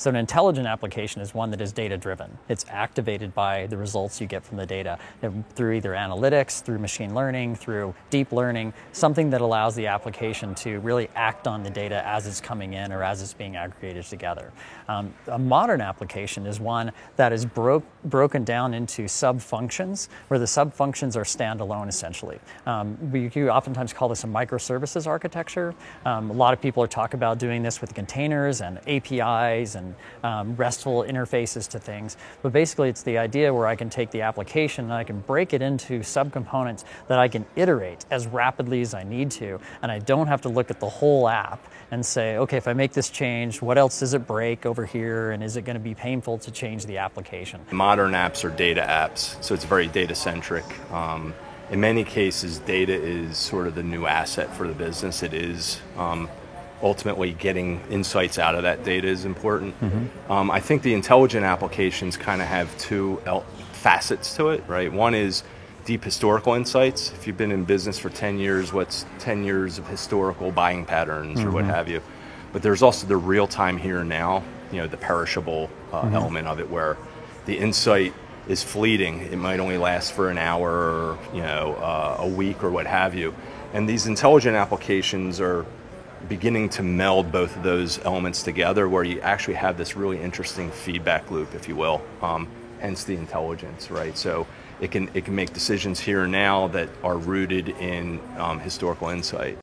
So an intelligent application is one that is data-driven. It's activated by the results you get from the data through either analytics, through machine learning, through deep learning, something that allows the application to really act on the data as it's coming in or as it's being aggregated together. A modern application is one that is broken down into sub-functions, where the sub-functions are standalone essentially. We oftentimes call this a microservices architecture. A lot of people are talking about doing this with containers and APIs and RESTful interfaces to things. But basically it's the idea where I can take the application and I can break it into subcomponents that I can iterate as rapidly as I need to, and I don't have to look at the whole app and say, okay, if I make this change, what else does it break over here, and is it going to be painful to change the application? Modern apps are data apps, so it's very data-centric. In many cases, data is sort of the new asset for the business. It is ultimately getting insights out of that data is important. Mm-hmm. I think the intelligent applications kind of have two facets to it, right? One is deep historical insights. If you've been in business for 10 years, what's 10 years of historical buying patterns or what have you? But there's also the real-time here and now, the perishable element of it, where the insight is fleeting. It might only last for an hour or a week or what have you. And these intelligent applications are beginning to meld both of those elements together, where you actually have this really interesting feedback loop, if you will, hence the intelligence, right? So it can make decisions here and now that are rooted in historical insight.